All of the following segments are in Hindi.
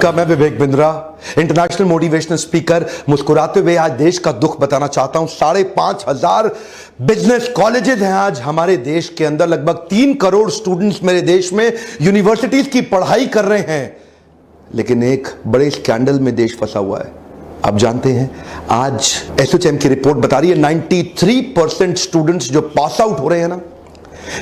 का मैं Vivek Bindra, international motivational speaker, मुस्कुराते हुए आज देश का दुख बताना चाहता हूं। 5,500 बिजनेस कॉलेजेस हैं आज हमारे देश के अंदर। लगभग 3 करोड़ स्टूडेंट्स मेरे देश में यूनिवर्सिटीज की पढ़ाई कर रहे हैं, लेकिन एक बड़े स्कैंडल में देश फंसा हुआ है। आप जानते हैं, आज एसोचैम की रिपोर्ट बता रही है 93% स्टूडेंट्स जो पास आउट हो रहे हैं ना,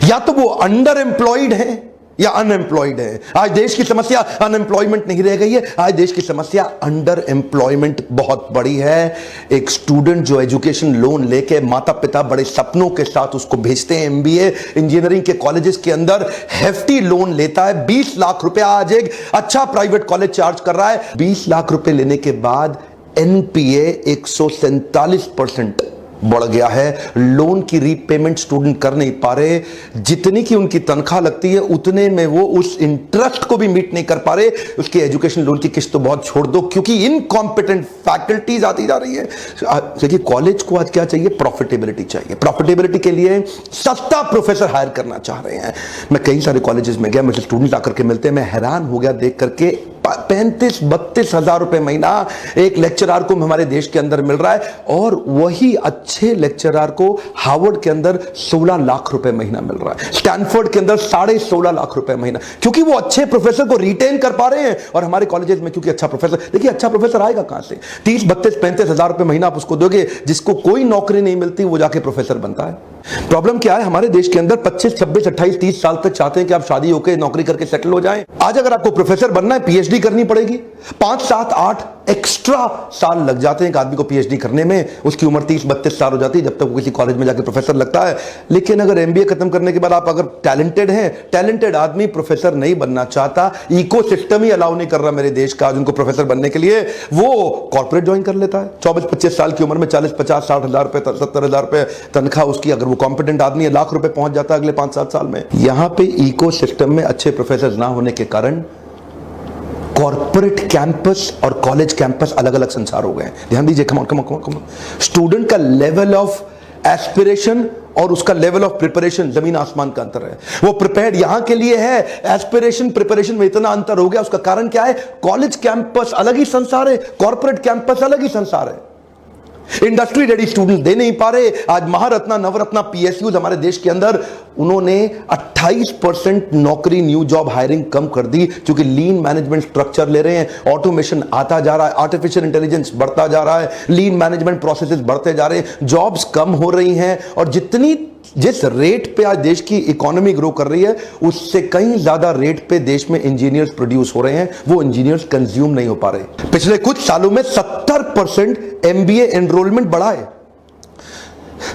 या तो वो अंडर एम्प्लॉयड हैं या अनएम्प्लॉयड है। आज देश की समस्या अनएम्प्लॉयमेंट नहीं रह गई है, आज देश की समस्या अंडर एम्प्लॉयमेंट बहुत बड़ी है। एक स्टूडेंट जो एजुकेशन लोन लेके माता पिता बड़े सपनों के साथ उसको भेजते हैं एमबीए इंजीनियरिंग के कॉलेजेस के अंदर, हेफ्टी लोन लेता है। 20 लाख रुपया आज एक अच्छा प्राइवेट कॉलेज चार्ज कर रहा है। 20 लाख रुपए लेने के बाद एनपीए 147% बढ़ गया है। लोन की रीपेमेंट स्टूडेंट कर नहीं पा रहे, जितनी की उनकी तनख्वाह लगती है उतने में वो उस इंटरेस्ट को भी मीट नहीं कर पा रहे। उसके एजुकेशन लोन की किस्त तो बहुत छोड़ दो, क्योंकि इनकॉम्पिटेंट फैकल्टीज आती जा रही है। देखिए, कॉलेज को आज क्या चाहिए? प्रॉफिटेबिलिटी चाहिए। प्रॉफिटेबिलिटी के लिए सस्ता प्रोफेसर हायर करना चाह रहे हैं। मैं कई सारे कॉलेजेस में गया, मुझे स्टूडेंट आकर के मिलते हैं, मैं हैरान हो गया देख करके। 35-32 हजार रुपए महीना एक लेक्चरर को हमारे देश के अंदर मिल रहा है, और वही अच्छे लेक्चरर को हार्वर्ड के अंदर 16 लाख रुपए महीना मिल रहा है, स्टैनफोर्ड के अंदर 16.5 लाख रुपए महीना, क्योंकि वो अच्छे प्रोफेसर को रिटेन कर पा रहे हैं। और हमारे कॉलेजेस में क्योंकि अच्छा प्रोफेसर, देखिए अच्छा प्रोफेसर आएगा कहां से? 30-32-35 हजार रुपए महीना आप उसको दोगे, जिसको कोई नौकरी नहीं मिलती, वो जाके प्रोफेसर बनता है। प्रॉब्लम क्या है? हमारे देश के अंदर 25, 26, 28, 30 साल तक चाहते हैं कि आप शादी होकर नौकरी करके सेटल हो जाएं। आज अगर आपको प्रोफेसर बनना है, पीएचडी करनी पड़ेगी। 5, 7, 8 एक्स्ट्रा साल लग जाते हैं एक आदमी को पीएचडी करने में। उसकी उम्र 30-32 साल हो जाती है जब तक वो किसी कॉलेज में जाकर प्रोफेसर लगता है। लेकिन अगर एमबीए खत्म करने के बाद आप अगर टैलेंटेड हैं, टैलेंटेड आदमी प्रोफेसर नहीं बनना चाहता, इकोसिस्टम ही अलाउ नहीं कर रहा मेरे देश का उनको प्रोफेसर बनने के लिए, वो कॉर्पोरेट ज्वाइन कर लेता है। 24-25 साल की उम्र में 40, 50, 60 हजार रुपए, 70 हजार रुपए तनख्वाह उसकी। अगर वो कॉम्पिटेंट आदमी है, लाख रुपए पहुंच जाता है अगले 5-7 साल में। यहां पे इकोसिस्टम में अच्छे प्रोफेसर ना होने के कारण कॉर्पोरेट कैंपस और कॉलेज कैंपस अलग अलग संसार हो गए। ध्यान दीजिए, कम ऑन। स्टूडेंट का लेवल ऑफ एस्पिरेशन और उसका लेवल ऑफ प्रिपरेशन जमीन आसमान का अंतर है। वो प्रिपेयर्ड यहां के लिए है, एस्पिरेशन प्रिपरेशन में इतना अंतर हो गया। उसका कारण क्या है? कॉलेज कैंपस अलग ही संसार है, कॉर्पोरेट कैंपस अलग ही संसार है। इंडस्ट्री रेडी स्टूडेंट दे नहीं पा रहे। आज महारत्ना, नवरत्ना पीएसयूज हमारे देश के अंदर, उन्होंने 28% नौकरी न्यू जॉब हायरिंग कम कर दी, क्योंकि लीन मैनेजमेंट स्ट्रक्चर ले रहे हैं। ऑटोमेशन आता जा रहा है, आर्टिफिशियल इंटेलिजेंस बढ़ता जा रहा है, लीन मैनेजमेंट प्रोसेसेस बढ़ते जा रहे हैं, जॉब्स कम हो रही हैं। और जिस रेट पे आज देश की इकोनॉमी ग्रो कर रही है, उससे कहीं ज्यादा रेट पे देश में इंजीनियर्स प्रोड्यूस हो रहे हैं। वो इंजीनियर्स कंज्यूम नहीं हो पा रहे। पिछले कुछ सालों में 70% एमबीए एनरोलमेंट बढ़ा है।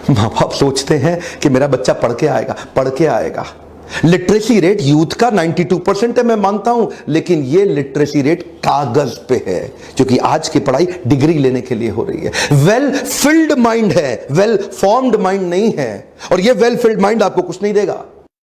मां बाप सोचते हैं कि मेरा बच्चा पढ़ के आएगा। लिटरेसी रेट यूथ का 92% है, मैं मानता हूं, लेकिन ये लिटरेसी रेट कागज पे है, क्योंकि आज की पढ़ाई डिग्री लेने के लिए हो रही है। वेल फिल्ड माइंड है, वेल फॉर्म्ड माइंड नहीं है। और ये वेल फिल्ड माइंड आपको कुछ नहीं देगा।